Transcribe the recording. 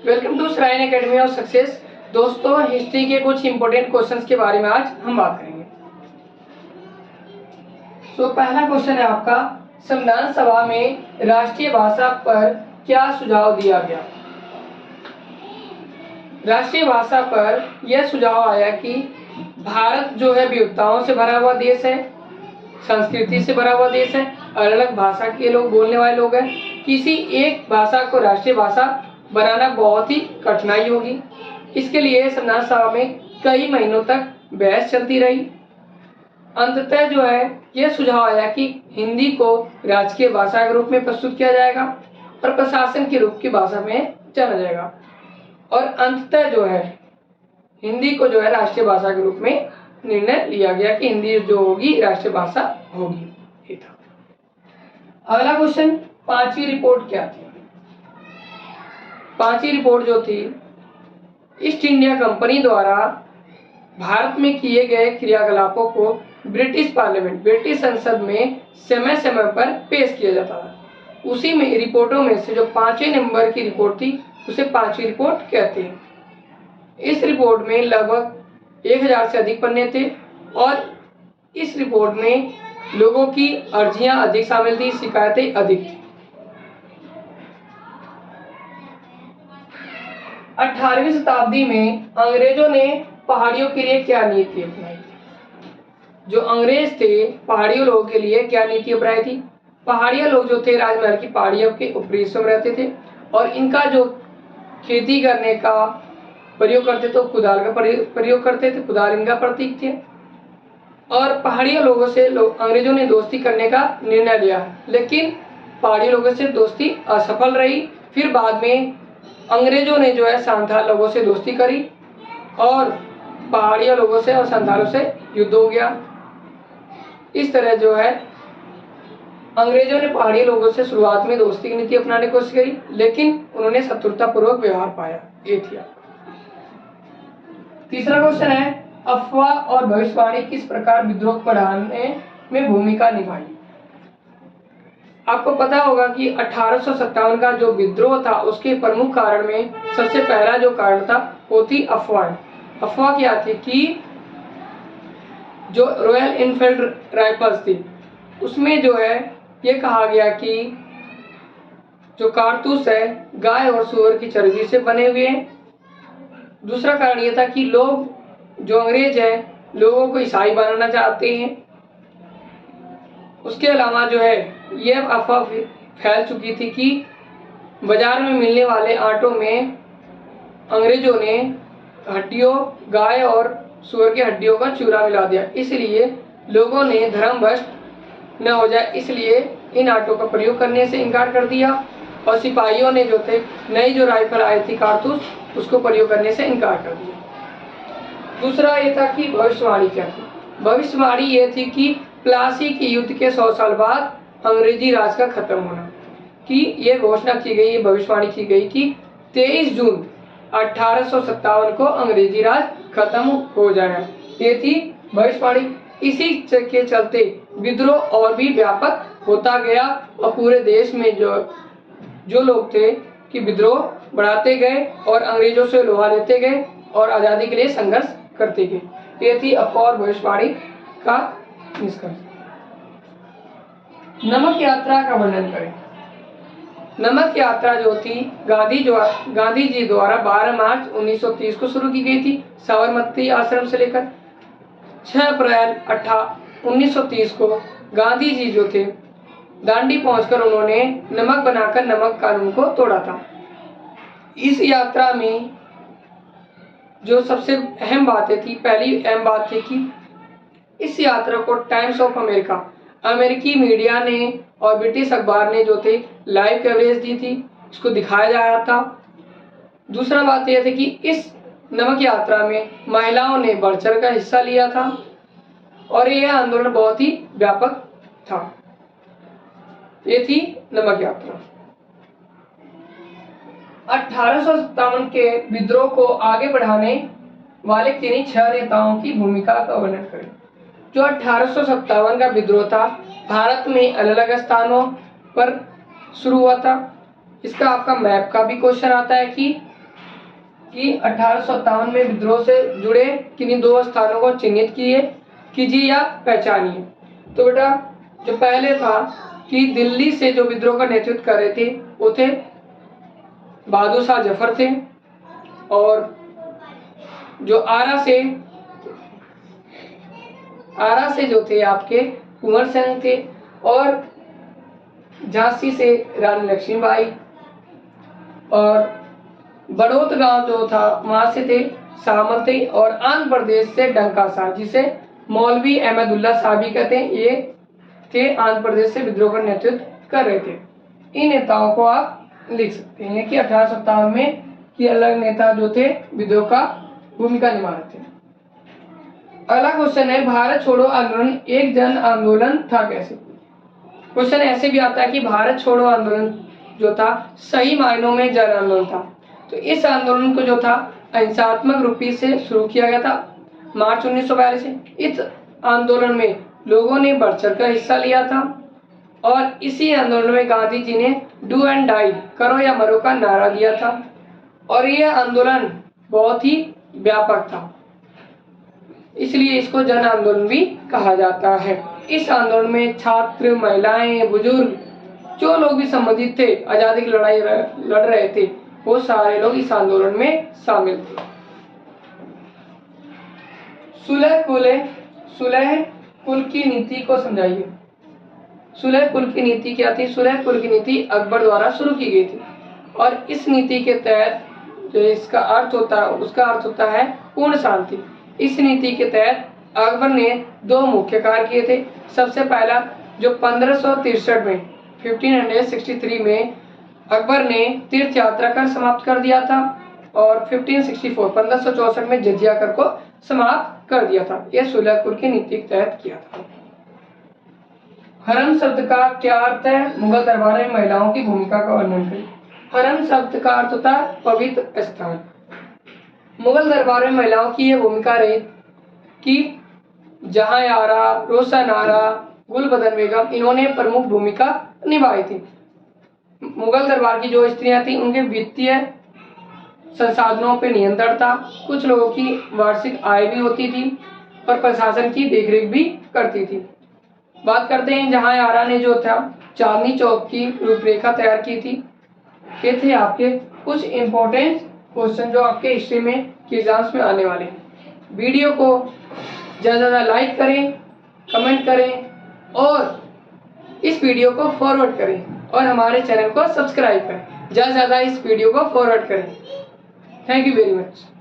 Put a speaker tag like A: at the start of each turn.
A: Welcome to shrine academy of success. दोस्तों, history के कुछ इंपॉर्टेंट क्वेश्चंस के बारे में आज हम बात करेंगे। पहला क्वेश्चन है आपका, संविधान सभा में राष्ट्रीय भाषा पर क्या सुझाव दिया गया। राष्ट्रीय भाषा पर यह सुझाव आया कि भारत जो है विविधताओं से भरा हुआ देश है, संस्कृति से भरा हुआ देश है, अलग अलग भाषा के लोग बोलने वाले लोग हैं। किसी एक भाषा को राष्ट्रीय भाषा बनाना बहुत ही कठिनाई होगी। इसके लिए संविधान सभा में कई महीनों तक बहस चलती रही। अंततः जो है यह सुझाव आया कि हिंदी को राजकीय भाषा के रूप में प्रस्तुत किया जाएगा और प्रशासन के रूप की भाषा में जाना जाएगा, और अंततः जो है हिंदी को जो है राष्ट्रीय भाषा के रूप में निर्णय लिया गया कि हिंदी जो होगी राष्ट्रीय भाषा होगी। ये था। अगला क्वेश्चन, पांचवी रिपोर्ट क्या थी। पांचवी रिपोर्ट जो थी, ईस्ट इंडिया कंपनी द्वारा भारत में किए गए क्रियाकलापों को ब्रिटिश पार्लियामेंट, ब्रिटिश संसद में समय समय पर पेश किया जाता था। उसी में रिपोर्टों में से जो 5वें नंबर की रिपोर्ट थी उसे पांचवी रिपोर्ट कहते हैं। इस रिपोर्ट में लगभग 1000 से अधिक पन्ने थे और इस रिपोर्ट में लोगों की अर्जियां अधिक शामिल थी, शिकायतें अधिक थी। 18वीं शताब्दी में अंग्रेजों ने पहाड़ियों के लिए क्या नीति अपनाई थी। जो अंग्रेज थे पहाड़ियों लोगों के लिए क्या नीति अपनाई थी। पहाड़िया लोग जो थे राजमहल की पहाड़ियों के ऊपरी हिस्सों में रहते थे और इनका जो खेती करने का प्रयोग करते थे, कुदाल का प्रयोग करते थे। कुदाल इनका प्रतीक थे और पहाड़िया लोगों से अंग्रेजों ने दोस्ती करने का निर्णय लिया, लेकिन पहाड़ी लोगों से दोस्ती असफल रही। फिर बाद में अंग्रेजों ने जो है संथाल लोगों से दोस्ती करी और पहाड़िया लोगों से और संथालों से युद्ध हो गया। इस तरह जो है अंग्रेजों ने पहाड़ी लोगों से शुरुआत में दोस्ती की नीति अपनाने की कोशिश करी, लेकिन उन्होंने शत्रुतापूर्वक व्यवहार पाया। ये थी। तीसरा क्वेश्चन है, अफवाह और भविष्यवाणी किस प्रकार विद्रोह बढ़ाने में भूमिका निभाई। आपको पता होगा कि 1857 का जो विद्रोह था उसके प्रमुख कारण में सबसे पहला जो कारण था वो थी अफवाह। अफवाह क्या थी कि जो रॉयल एनफील्ड राइफल्स थी उसमें जो है ये कहा गया कि जो कारतूस है गाय और सूअर की चर्बी से बने हुए हैं। दूसरा कारण ये था कि लोग जो अंग्रेज है लोगों को ईसाई बनाना चाहते हैं। उसके अलावा जो है यह अफवाह फैल चुकी थी कि बाजार में मिलने वाले आटों में अंग्रेजों ने हड्डियों, गाय और सूअर की हड्डियों का चूरा मिला दिया। इसलिए लोगों ने धर्मभ्रष्ट न हो जाए इसलिए इन आटों का प्रयोग करने से इनकार कर दिया और सिपाहियों ने जो थे नई जो राइफल आई थी कारतूस उसको प्रयोग करने से इनकार कर दिया। दूसरा ये था कि भविष्यवाणी क्या थी। भविष्यवाणी ये थी कि प्लासी के युद्ध के 100 साल बाद अंग्रेजी राज का खत्म होना की ये घोषणा की गई, भविष्यवाणी की गई कि 23 जून 1857 को अंग्रेजी राज खत्म हो जाएगा। ये थी भविष्यवाणी। इसी के चलते विद्रोह और भी व्यापक होता गया और पूरे देश में जो लोग थे कि विद्रोह बढ़ाते गए और अंग्रेजों से लोहा लेते गए और आज़ादी के लिए संघर्ष करते गए। ये थी अफवाह और भविष्यवाणी का निष्कर्ष। नमक यात्रा का वर्णन करें। नमक यात्रा जो थी गांधी जी द्वारा 12 मार्च 1930 को शुरू की गई थी साबरमती आश्रम से लेकर 6 अप्रैल 1930 को गांधी जी जो थे दांडी पहुंचकर उन्होंने नमक बनाकर नमक कानून को तोड़ा था। इस यात्रा में जो सबसे अहम बातें थी, पहली अहम बात थी कि इस यात्रा को टाइम्स ऑफ अमेरिका, अमेरिकी मीडिया ने और ब्रिटिश अखबार ने जो थे लाइव कवरेज दी थी, इसको दिखाया जा रहा था। दूसरा बात यह थी कि इस नमक यात्रा में महिलाओं ने बढ़ चढ़ कर हिस्सा लिया था और यह आंदोलन बहुत ही व्यापक था। ये थी नमक यात्रा। 1857 के विद्रोह को आगे बढ़ाने वाले किन्हीं 6 नेताओं की भूमिका का वर्णन करें। जो 1857 का विद्रोह था भारत में अलग अलग स्थानों पर शुरू हुआ था। इसका आपका मैप का भी क्वेश्चन आता है कि कि 1857 में विद्रोह से जुड़े किन्हीं 2 स्थानों को चिन्हित कीजिए या पहचानिए। तो बेटा जो पहले था कि दिल्ली से जो विद्रोह का नेतृत्व कर रहे थे वो थे बहादुर शाह जफर थे, और जो आरा से जो थे आपके कुंवर सिंह थे, और झांसी से रानी लक्ष्मीबाई, और बड़ौत गांव जो था वहां से थे सामंती, और आंध्र प्रदेश से डंका साह जिसे मौलवी अहमदुल्ला शाह भी कहते हैं, ये थे आंध्र प्रदेश से विद्रोह का नेतृत्व कर रहे थे। इन नेताओं को आप लिख सकते हैं कि 1857 में ये अलग नेता जो थे विद्रोह का भूमिका निभा रहे थे। अगला क्वेश्चन है, भारत छोड़ो आंदोलन एक जन आंदोलन था कैसे? क्वेश्चन ऐसे भी आता है कि भारत छोड़ो आंदोलन जो था सही मायनों में जन आंदोलन था। तो इस आंदोलन को जो था अहिंसात्मक रूपी से शुरू किया गया था मार्च 1942 से। इस आंदोलन में लोगों ने बढ़ चढ़ कर हिस्सा लिया था, और इसी आंदोलन में गांधी जी ने डू एंड डाई, करो या मरो का नारा दिया था, और यह आंदोलन बहुत ही व्यापक था, इसलिए इसको जन आंदोलन भी कहा जाता है। इस आंदोलन में छात्र, महिलाएं, बुजुर्ग, जो लोग भी संबंधित थे, आजादी की लड़ाई लड़ रहे थे, वो सारे लोग इस आंदोलन में शामिल थे। सुलह कुल की नीति को समझाइए। सुलह कुल की नीति क्या थी? सुलह कुल की नीति अकबर द्वारा शुरू की गई थी, और इस नीति के तहत जो इसका अर्थ होता है उसका अर्थ होता है पूर्ण शांति। इस नीति के तहत अकबर ने 2 मुख्य कार्य किए थे। सबसे पहला जो 1563 में 1563 में अकबर ने तीर्थ यात्रा कर समाप्त कर दिया था, और 1564 में जजिया कर को समाप्त कर दिया था। यह सुलह कुल की नीति के तहत किया था। हरम शब्द का क्या अर्थ है? मुगल दरबार में महिलाओं की भूमिका का वर्णन करें। हरम शब्द का अर्थ होता है पवित्र स्थान। मुगल दरबार में महिलाओं की यह भूमिका रही कि जहां आरा, रोशन आरा, गुलबदन बेगम, इन्होंने प्रमुख भूमिका निभाई थी। मुगल दरबार की जो स्त्रियां थी उनके वित्तीय संसाधनों पर नियंत्रण था, कुछ लोगों की वार्षिक आय भी होती थी, और प्रशासन की देखरेख भी करती थी। बात करते हैं जहां आरा ने जो था चांदनी चौक की रूपरेखा तैयार की थी। ये थे आपके कुछ इंपॉर्टेंट क्वेश्चन जो आपके हिस्ट्री में के एग्जाम्स में आने वाले हैं। वीडियो को ज़्यादा से ज़्यादा लाइक करें, कमेंट करें, और इस वीडियो को फॉरवर्ड करें, और हमारे चैनल को सब्सक्राइब करें। ज़्यादा से ज़्यादा इस वीडियो को फॉरवर्ड करें। Thank you very much.